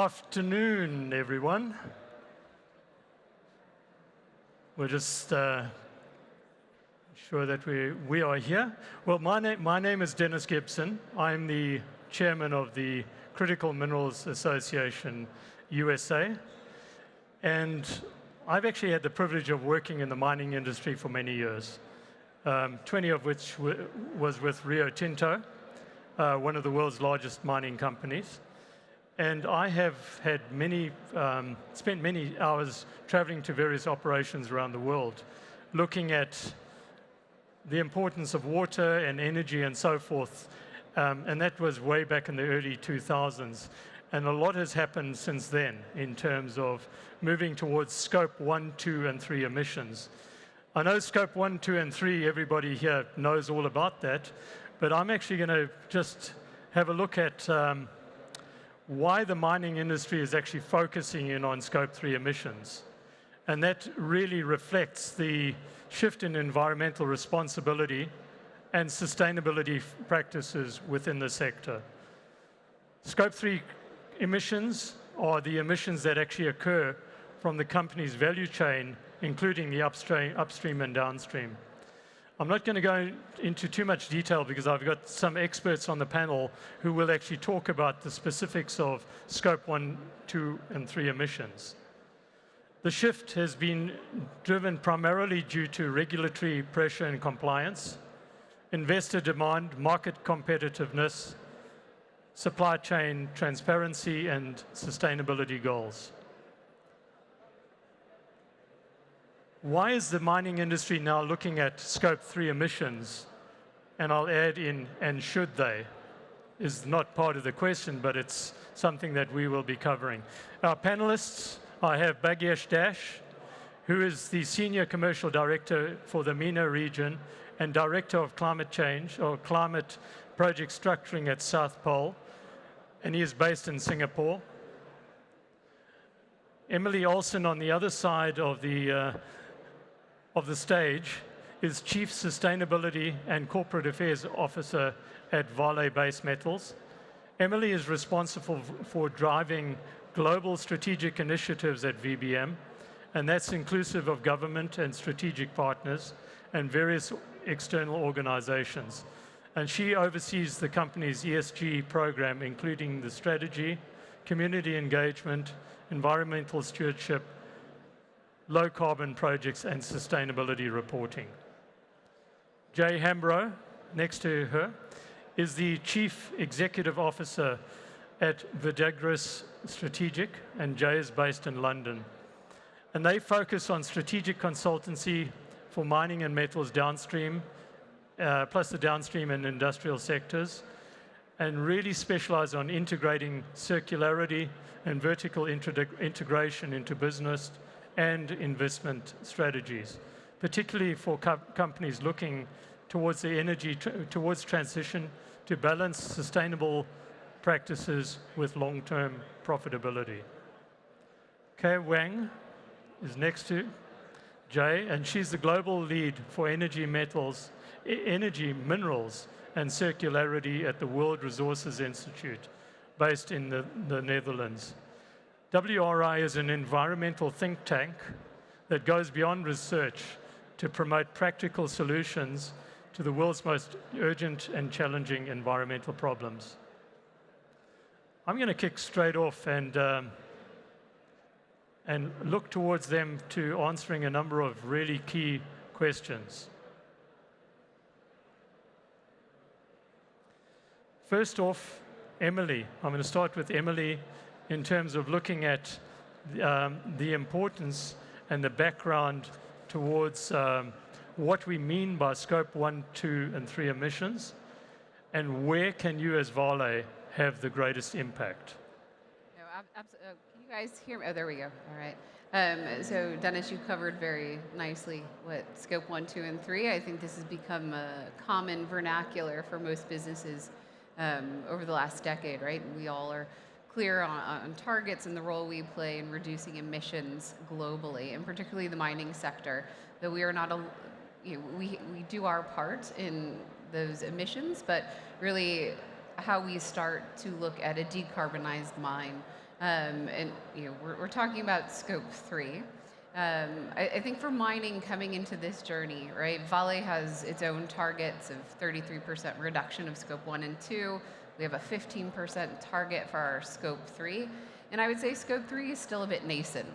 afternoon, everyone. We're just sure that we are here. Well, my name is Dennis Gibson. I'm the chairman of the Critical Minerals Association USA. And I've actually had the privilege of working in the mining industry for many years, 20 of which was with Rio Tinto, one of the world's largest mining companies. And I have had spent many hours traveling to various operations around the world, looking at the importance of water and energy and so forth. And that was way back in the early 2000s. And a lot has happened since then in terms of moving towards scope 1, 2, and 3 emissions. I know scope 1, 2, and 3, everybody here knows all about that, but I'm actually going to just have a look at why the mining industry is actually focusing in on scope 3 emissions. And that really reflects the shift in environmental responsibility and sustainability practices within the sector. Scope 3 emissions are the emissions that actually occur from the company's value chain, including the upstream and downstream. I'm not going to go into too much detail because I've got some experts on the panel who will actually talk about the specifics of scope 1, 2, and 3 emissions. The shift has been driven primarily due to regulatory pressure and compliance, investor demand, market competitiveness, supply chain transparency, and sustainability goals. Why is the mining industry now looking at scope 3 emissions? And I'll add in, and should they? Is not part of the question, but it's something that we will be covering. Our panelists, I have Bhagyesh Dash, who is the Senior Commercial Director for the MENA region and Director of Climate Change, or Climate Project Structuring at South Pole, and he is based in Singapore. Emily Olsen on the other side of the stage is Chief Sustainability and Corporate Affairs Officer at Vale Base Metals. Emily is responsible for driving global strategic initiatives at VBM, and that's inclusive of government and strategic partners and various external organizations. And she oversees the company's ESG program, including the strategy, community engagement, environmental stewardship, low carbon projects, and sustainability reporting. Jay Hambro, next to her, is the Chief Executive Officer at Vidagris Strategic, and Jay is based in London. And they focus on strategic consultancy for mining and metals downstream, plus the downstream and industrial sectors, and really specialize on integrating circularity and vertical integration into business and investment strategies, particularly for companies looking towards the towards transition to balance sustainable practices with long-term profitability. Kay Wang is next to Jay, and she's the global lead for energy, minerals, and circularity at the World Resources Institute, based in the Netherlands. WRI is an environmental think tank that goes beyond research to promote practical solutions to the world's most urgent and challenging environmental problems. I'm going to kick straight off and look towards them to answering a number of really key questions. First off, Emily. I'm going to start with Emily in terms of looking at the importance and the background towards what we mean by scope 1, 2, and 3 emissions, and where can you as Vale have the greatest impact? No, can you guys hear me? Oh, there we go. All right. So Dennis, you covered very nicely what scope 1, 2, and 3. I think this has become a common vernacular for most businesses over the last decade, right? We all are clear on targets and the role we play in reducing emissions globally, and particularly the mining sector. Though we are not, we do our part in those emissions, but really how we start to look at a decarbonized mine And we're talking about scope 3. I think for mining coming into this journey, right, Vale has its own targets of 33% reduction of scope 1 and 2. We have a 15% target for our scope 3. And I would say scope 3 is still a bit nascent.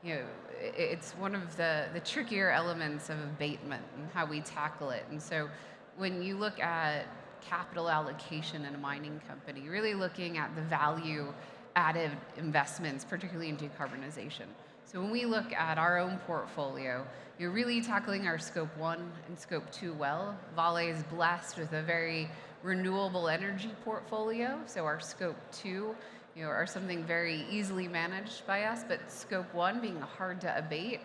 It's one of the trickier elements of abatement and how we tackle it. And so when you look at capital allocation in a mining company, really looking at the value added investments, particularly in decarbonization. So when we look at our own portfolio, you're really tackling our scope 1 and scope 2 well. Vale is blessed with a very renewable energy portfolio, so our scope 2 are something very easily managed by us, but scope 1 being hard to abate,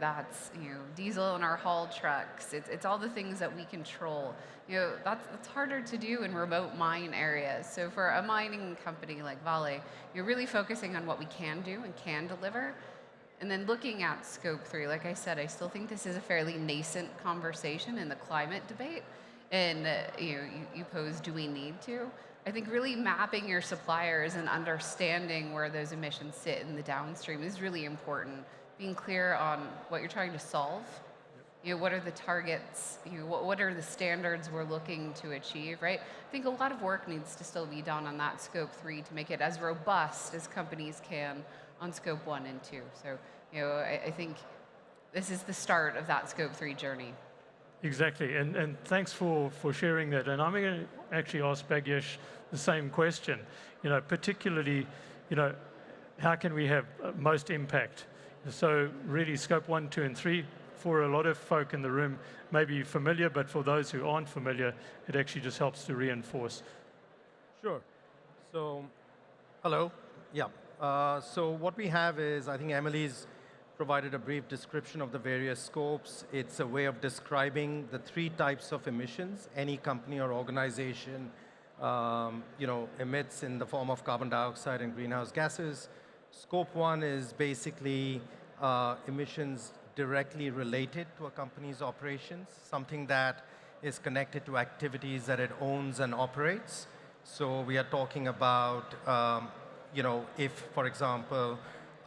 that's diesel in our haul trucks. It's all the things that we control. That's harder to do in remote mine areas. So for a mining company like Vale, you're really focusing on what we can do and can deliver. And then looking at scope 3, like I said, I still think this is a fairly nascent conversation in the climate debate. And you pose, do we need to? I think really mapping your suppliers and understanding where those emissions sit in the downstream is really important. Being clear on what you're trying to solve. What are the targets? What are the standards we're looking to achieve, right? I think a lot of work needs to still be done on that scope 3 to make it as robust as companies can on scope 1 and 2. So, I think this is the start of that scope 3 journey. Exactly, and thanks for sharing that. And I'm going to actually ask Bhagyesh the same question. Particularly, how can we have most impact? So really, scope 1, 2, and 3, for a lot of folk in the room, may be familiar, but for those who aren't familiar, it actually just helps to reinforce. Sure. So, hello. Yeah. So what we have is, I think Emily's provided a brief description of the various scopes. It's a way of describing the 3 types of emissions any company or organization emits in the form of carbon dioxide and greenhouse gases. Scope 1 is basically emissions directly related to a company's operations, something that is connected to activities that it owns and operates. So we are talking about, if, for example,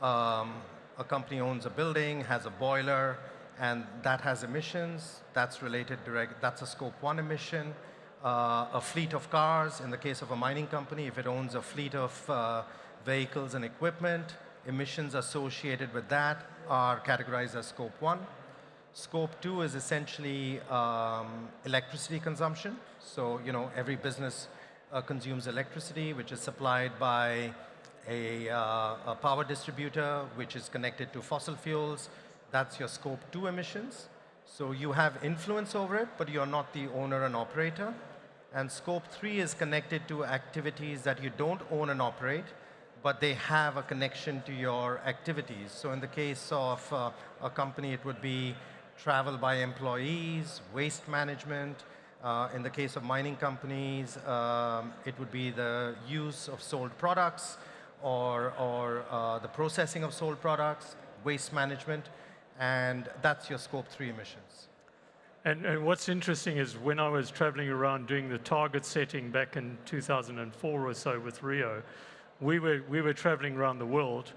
a company owns a building, has a boiler, and that has emissions, that's related that's a scope 1 emission. A fleet of cars, in the case of a mining company, if it owns a fleet of vehicles and equipment, emissions associated with that are categorized as scope 1. Scope 2 is essentially electricity consumption. So, every business consumes electricity, which is supplied by a power distributor, which is connected to fossil fuels. That's your scope 2 emissions. So you have influence over it, but you're not the owner and operator. And scope 3 is connected to activities that you don't own and operate, but they have a connection to your activities. So in the case of a company, it would be travel by employees, waste management. In the case of mining companies, it would be the use of sold products or the processing of sold products, waste management, and that's your scope 3 emissions. And what's interesting is when I was traveling around doing the target setting back in 2004 or so with Rio, we were traveling around the world,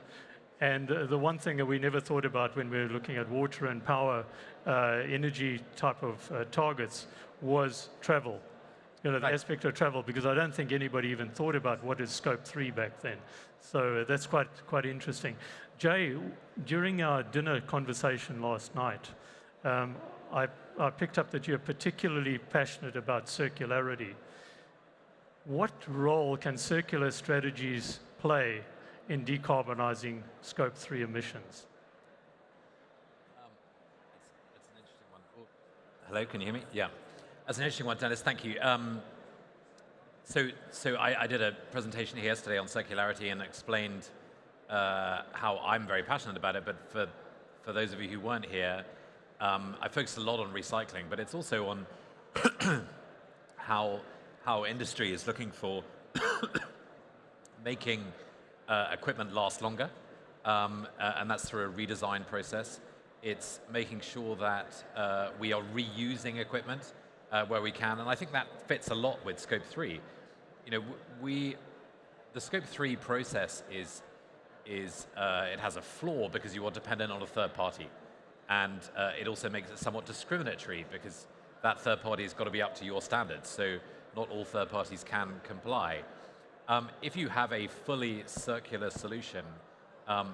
and the one thing that we never thought about when we were looking at water and power, energy type of targets was travel. The aspect of travel, because I don't think anybody even thought about what is scope 3 back then. So that's quite interesting. Jay, during our dinner conversation last night, I picked up that you're particularly passionate about circularity. What role can circular strategies play in decarbonizing scope 3 emissions? That's an interesting one. Oh, hello, can you hear me? Yeah. That's an interesting one, Dennis. Thank you. So I did a presentation here yesterday on circularity and explained how I'm very passionate about it, but for those of you who weren't here, I focused a lot on recycling, but it's also on how industry is looking for making equipment last longer, and that's through a redesign process. It's making sure that we are reusing equipment where we can, and I think that fits a lot with Scope 3. The Scope 3 process is is it has a flaw because you are dependent on a third party. And it also makes it somewhat discriminatory because that third party has got to be up to your standards. So not all third parties can comply. If you have a fully circular solution,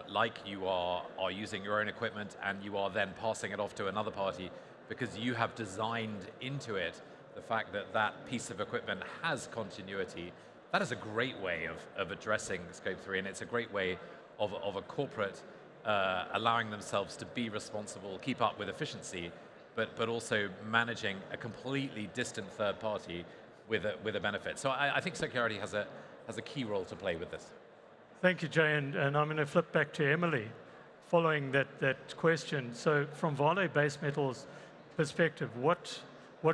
like you are using your own equipment and you are then passing it off to another party because you have designed into it the fact that that piece of equipment has continuity, that is a great way of addressing Scope 3, and it's a great way of a corporate allowing themselves to be responsible, keep up with efficiency, but also managing a completely distant third party with a benefit. So I think circularity has a key role to play with this. Thank you, Jay, and I'm going to flip back to Emily following that question. So from Vale Base Metals' perspective, what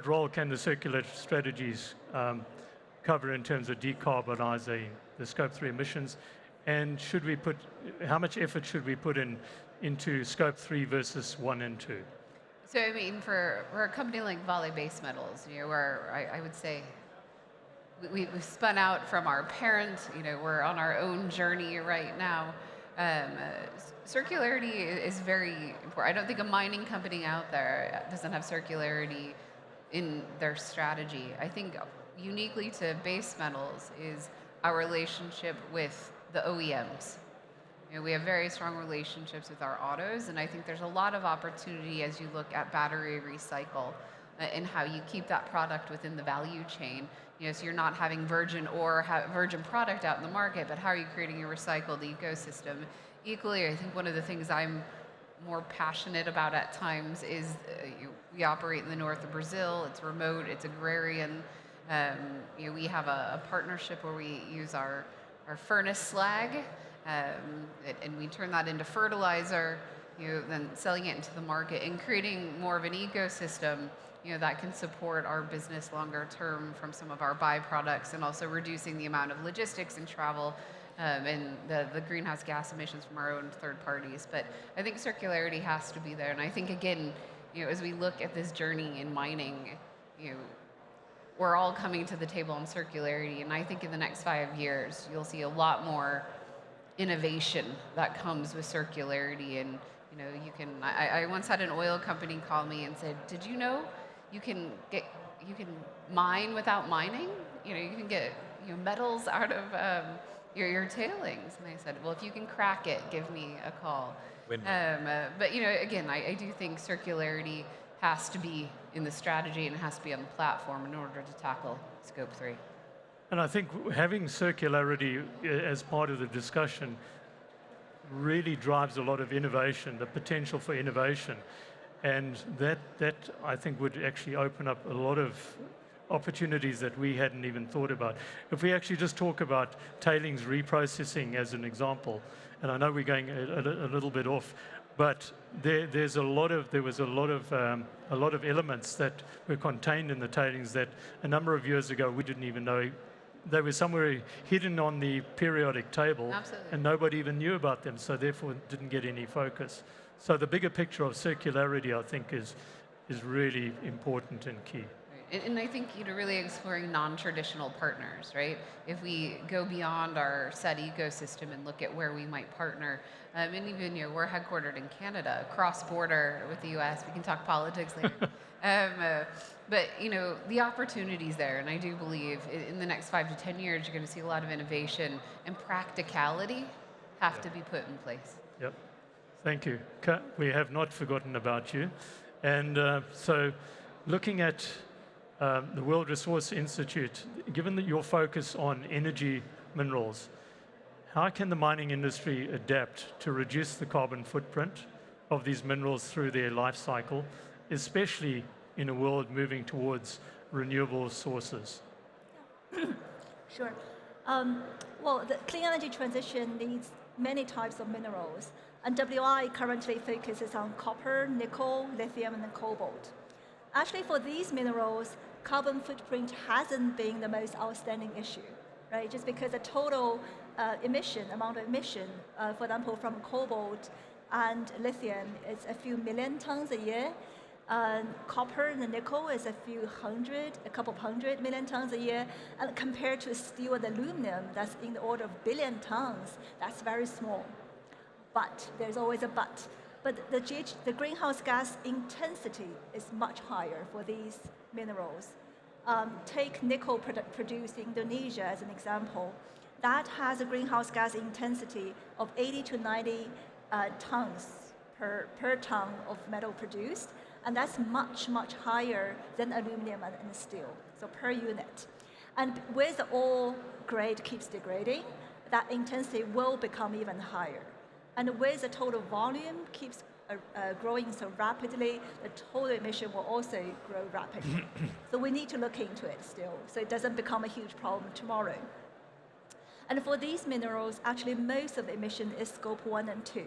role can the circular strategies cover in terms of decarbonizing the Scope 3 emissions? And how much effort should we put into Scope 3 versus 1 and 2? So I mean, for a company like Vale Base Metals, where I would say we've spun out from our parent, we're on our own journey right now. Circularity is very important. I don't think a mining company out there doesn't have circularity in their strategy. I think uniquely to base metals is our relationship with the OEMs. We have very strong relationships with our autos, and I think there's a lot of opportunity as you look at battery recycle and how you keep that product within the value chain. So you're not having virgin virgin product out in the market, but how are you creating a recycled ecosystem? Equally, I think one of the things I'm more passionate about at times is we operate in the north of Brazil. It's remote, it's agrarian. We have a partnership where we use our furnace slag, and we turn that into fertilizer, then selling it into the market and creating more of an ecosystem that can support our business longer term from some of our byproducts, and also reducing the amount of logistics and travel and the greenhouse gas emissions from our own third parties. But I think circularity has to be there. And I think, again, as we look at this journey in mining, we're all coming to the table on circularity. And I think in the next 5 years, you'll see a lot more innovation that comes with circularity. And I once had an oil company call me and said, "Did you know you can mine without mining? You can get metals out of your tailings." And I said, "Well, if you can crack it, give me a call." But again, I do think circularity has to be in the strategy and it has to be on the platform in order to tackle Scope 3. And I think having circularity as part of the discussion really drives a lot of innovation, the potential for innovation. And that I think would actually open up a lot of opportunities that we hadn't even thought about. If we actually just talk about tailings reprocessing as an example, and I know we're going a little bit off, but there was a lot of elements that were contained in the tailings that a number of years ago we didn't even know. They were somewhere hidden on the periodic table. Absolutely. And nobody even knew about them, so therefore didn't get any focus. So the bigger picture of circularity, I think, is really important and key. And I think really exploring non-traditional partners, right? If we go beyond our set ecosystem and look at where we might partner, and even we're headquartered in Canada, cross-border with the U.S. We can talk politics later. But the opportunities there, and I do believe in the next 5 to 10 years, you're going to see a lot of innovation and practicality have to be put in place. Yep. Thank you. We have not forgotten about you. And so looking at the World Resource Institute, given that your focus on energy minerals, how can the mining industry adapt to reduce the carbon footprint of these minerals through their life cycle, especially in a world moving towards renewable sources? Sure. Well, the clean energy transition needs many types of minerals, and WI currently focuses on copper, nickel, lithium, and cobalt. Actually, for these minerals, carbon footprint hasn't been the most outstanding issue, right? Just because the total amount of emission, for example, from cobalt and lithium is a few million tons a year. Copper and nickel is a couple hundred million tons a year. And compared to steel and aluminum, that's in the order of billion tons, that's very small, But there's always a but. But the greenhouse gas intensity is much higher for these minerals. Take nickel produced in Indonesia as an example. That has a greenhouse gas intensity of 80 to 90 tons per ton of metal produced, and that's much, much higher than aluminum and steel, so per unit. And with the ore grade keeps degrading, that intensity will become even higher. And with the total volume keeps growing so rapidly, the total emission will also grow rapidly. So we need to look into it still, so it doesn't become a huge problem tomorrow. And for these minerals, actually most of the emission is scope 1 and 2.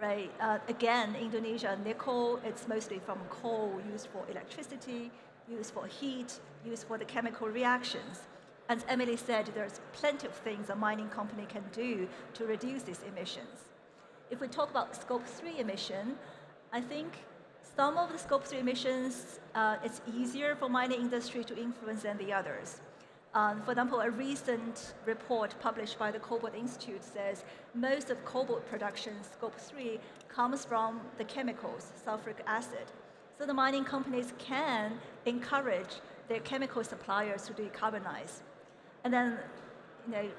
Right? Again, Indonesia nickel, it's mostly from coal used for electricity, used for heat, used for the chemical reactions. As Emily said, there's plenty of things a mining company can do to reduce these emissions. If we talk about scope 3 emission, I think some of the scope 3 emissions, it's easier for mining industry to influence than the others. For example, a recent report published by the Cobalt Institute says most of cobalt production, scope 3, comes from the chemicals, sulfuric acid. So the mining companies can encourage their chemical suppliers to decarbonize. And then,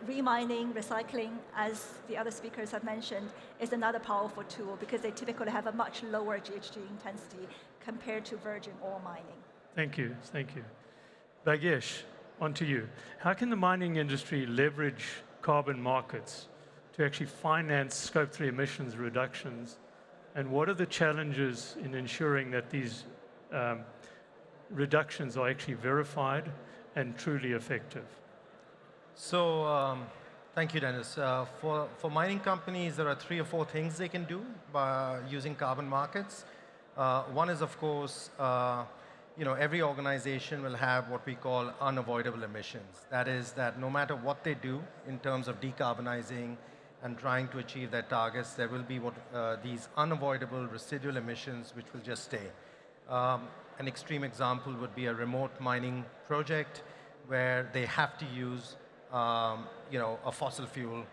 remining, recycling, as the other speakers have mentioned, is another powerful tool because they typically have a much lower GHG intensity compared to virgin ore mining. Thank you. Bhagesh, on to you. How can the mining industry leverage carbon markets to actually finance scope 3 emissions reductions? And what are the challenges in ensuring that these reductions are actually verified and truly effective? So, thank you, Dennis. For mining companies, there are 3 or 4 things they can do by using carbon markets. One is, of course, every organization will have what we call unavoidable emissions. That is that no matter what they do in terms of decarbonizing and trying to achieve their targets, there will be these unavoidable residual emissions which will just stay. An extreme example would be a remote mining project where they have to use a fossil fuel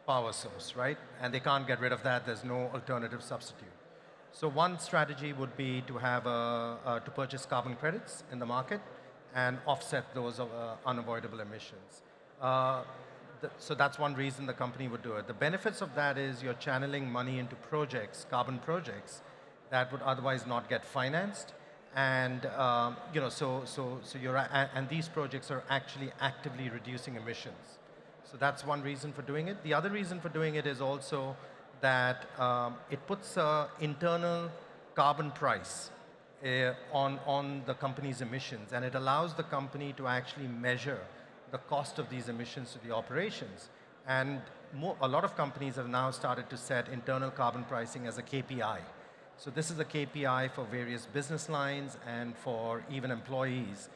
power source, right? And they can't get rid of that. There's no alternative substitute. So one strategy would be to have to purchase carbon credits in the market and offset those unavoidable emissions. So that's one reason the company would do it. The benefits of that is you're channeling money into projects, carbon projects, that would otherwise not get financed. And and these projects are actually actively reducing emissions. So that's one reason for doing it. The other reason for doing it is also that it puts an internal carbon price on the company's emissions, and it allows the company to actually measure the cost of these emissions to the operations. And a lot of companies have now started to set internal carbon pricing as a KPI. So this is a KPI for various business lines and for even employees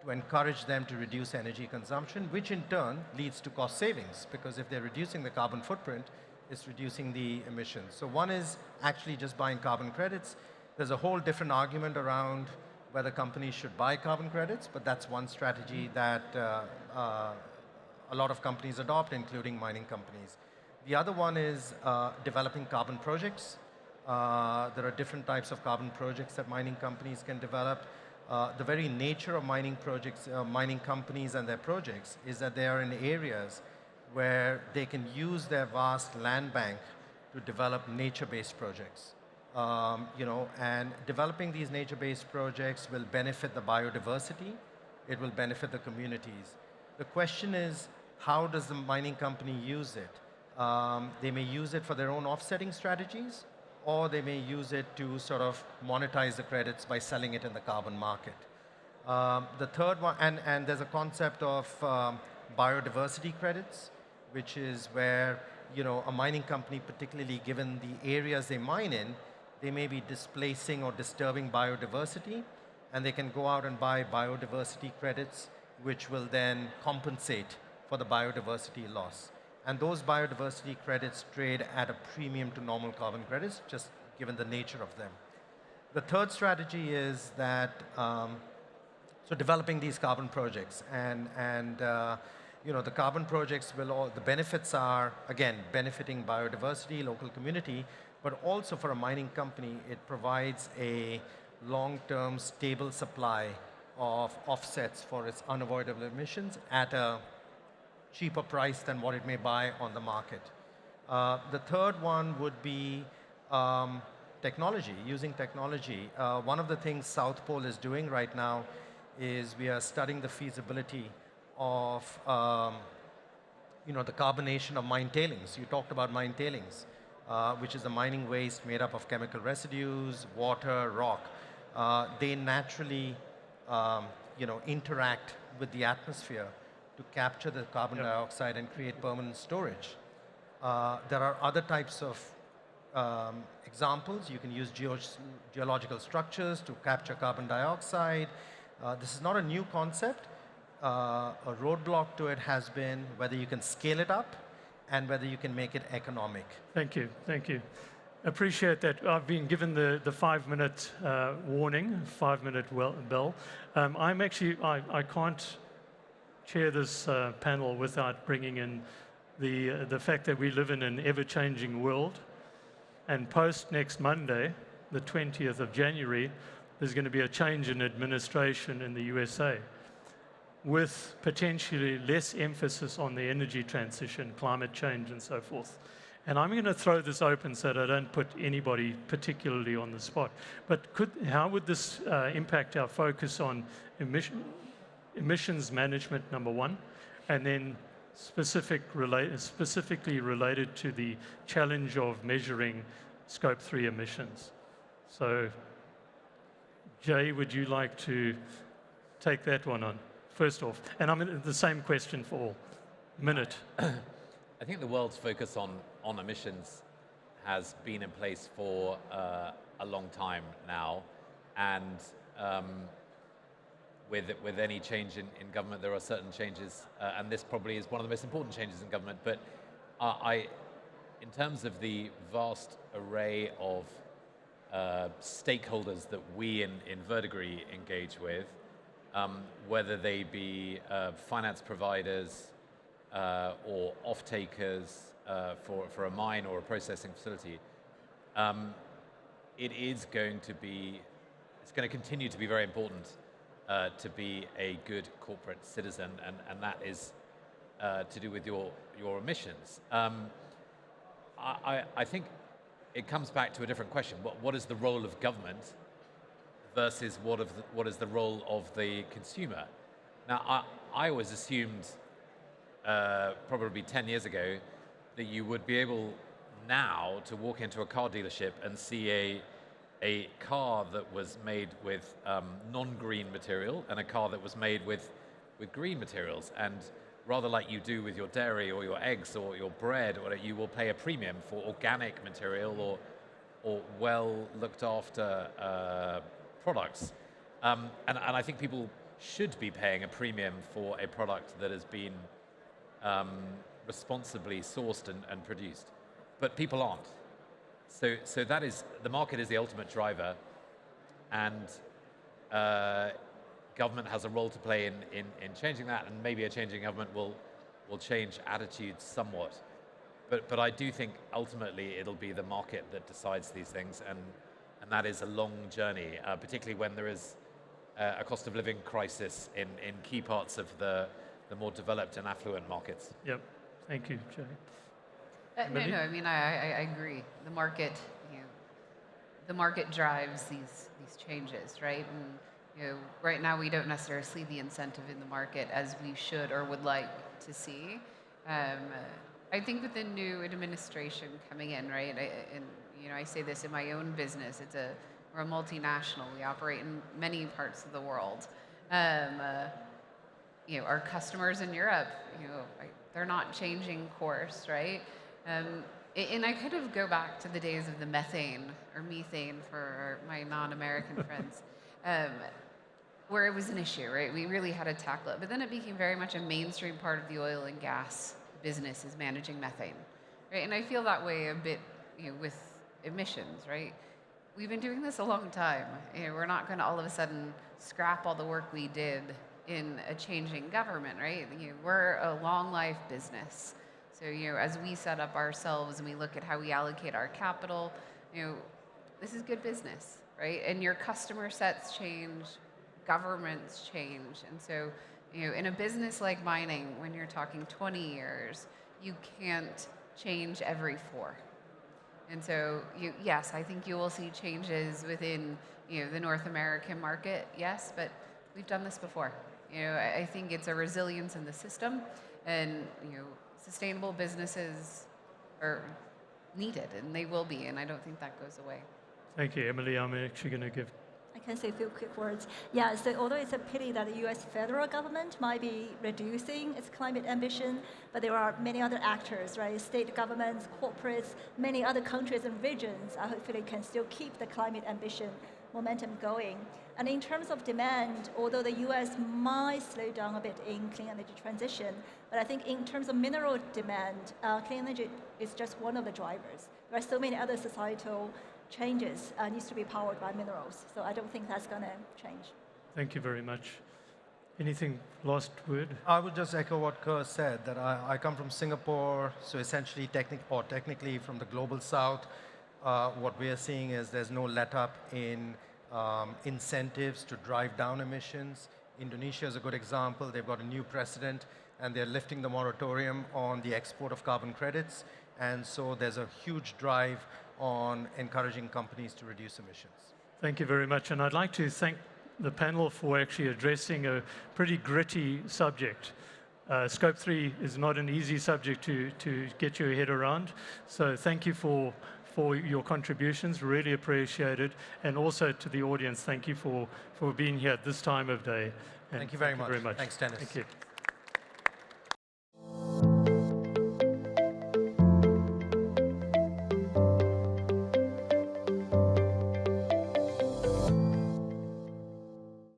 to encourage them to reduce energy consumption, which in turn leads to cost savings, because if they're reducing the carbon footprint, it's reducing the emissions. So one is actually just buying carbon credits. There's a whole different argument around whether companies should buy carbon credits, but that's one strategy that a lot of companies adopt, including mining companies. The other one is developing carbon projects. There are different types of carbon projects that mining companies can develop. The very nature of mining projects, mining companies and their projects is that they are in areas where they can use their vast land bank to develop nature-based projects. And developing these nature-based projects will benefit the biodiversity. It will benefit the communities. The question is, how does the mining company use it? They may use it for their own offsetting strategies, or they may use it to sort of monetize the credits by selling it in the carbon market. The third one, and there's a concept of biodiversity credits, which is where a mining company, particularly given the areas they mine in, they may be displacing or disturbing biodiversity, and they can go out and buy biodiversity credits, which will then compensate for the biodiversity loss. And those biodiversity credits trade at a premium to normal carbon credits, just given the nature of them. The third strategy is that, so developing these carbon projects. And the carbon projects will all, the benefits are, again, benefiting biodiversity, local community, but also for a mining company, it provides a long-term stable supply of offsets for its unavoidable emissions at a cheaper price than what it may buy on the market. The third one would be technology, using technology. One of the things South Pole is doing right now is we are studying the feasibility of the carbonation of mine tailings. You talked about mine tailings, which is the mining waste made up of chemical residues, water, rock. They naturally interact with the atmosphere to capture the carbon dioxide and create permanent storage. There are other types of examples. You can use geological structures to capture carbon dioxide. This is not a new concept. A roadblock to it has been whether you can scale it up and whether you can make it economic. Thank you, thank you. Appreciate that. I've been given the 5-minute warning, 5-minute bell. I can't chair this panel without bringing in the fact that we live in an ever-changing world. And post next Monday, the 20th of January, there's going to be a change in administration in the USA with potentially less emphasis on the energy transition, climate change, and so forth. And I'm going to throw this open so that I don't put anybody particularly on the spot. But how would this impact our focus on emissions management, number one, and then specifically related to the challenge of measuring Scope 3 emissions? So, Jay, would you like to take that one on, first off? And I'm in the same question for all. Minute. I think the world's focus on emissions has been in place for a long time now, and with any change in government, there are certain changes, and this probably is one of the most important changes in government. But in terms of the vast array of stakeholders that we in Verdigris engage with, whether they be finance providers or off-takers for a mine or a processing facility, it's going to continue to be very important to be a good corporate citizen, and that is to do with your emissions. I think it comes back to a different question. What is the role of government versus what is the role of the consumer? Now, I always assumed, probably 10 years ago, that you would be able now to walk into a car dealership and see a car that was made with non-green material and a car that was made with green materials. And rather like you do with your dairy or your eggs or your bread, or you will pay a premium for organic material or well looked after products. And I think people should be paying a premium for a product that has been responsibly sourced and produced. But people aren't. So that is, the market is the ultimate driver, and government has a role to play in changing that, and maybe a changing government will change attitudes somewhat. But I do think ultimately it'll be the market that decides these things, and that is a long journey, particularly when there is a cost of living crisis in key parts of the more developed and affluent markets. Yep. Thank you, Jay. No, I mean, I agree. The market, the market drives these changes, right? And right now we don't necessarily see the incentive in the market as we should or would like to see. I think with the new administration coming in, right? I say this in my own business. We're a multinational. We operate in many parts of the world. Our customers in Europe, they're not changing course, right? And I kind of go back to the days of the methane for my non-American friends, where it was an issue, right? We really had to tackle it. But then it became very much a mainstream part of the oil and gas business is managing methane, right? And I feel that way a bit with emissions, right? We've been doing this a long time. We're not going to all of a sudden scrap all the work we did in a changing government, right? We're a long life business. So, as we set up ourselves and we look at how we allocate our capital, this is good business, right? And your customer sets change, governments change. And so, in a business like mining, when you're talking 20 years, you can't change every 4. And so, yes, I think you will see changes within, the North American market, yes, but we've done this before. I think it's a resilience in the system, and, sustainable businesses are needed, and they will be, and I don't think that goes away. Thank you, Emily. I'm actually going to give. I can say a few quick words. Yeah, so although it's a pity that the US federal government might be reducing its climate ambition, but there are many other actors, right? State governments, corporates, many other countries and regions hopefully can still keep the climate ambition momentum going. And in terms of demand, although the US might slow down a bit in clean energy transition, but I think in terms of mineral demand, clean energy is just one of the drivers. There are so many other societal changes needs to be powered by minerals. So I don't think that's going to change. Thank you very much. Anything, last word? I would just echo what Kerr said, that I come from Singapore, so essentially technically from the global south. What we are seeing is there's no let-up in incentives to drive down emissions. Indonesia is a good example. They've got a new president, and they're lifting the moratorium on the export of carbon credits. And so there's a huge drive on encouraging companies to reduce emissions. Thank you very much. And I'd like to thank the panel for actually addressing a pretty gritty subject. Scope 3 is not an easy subject to get your head around. So thank you for your contributions, really appreciate it. And also to the audience, thank you for being here at this time of day. And Thank you very much. Thank you very much. Thanks, Dennis. Thank you.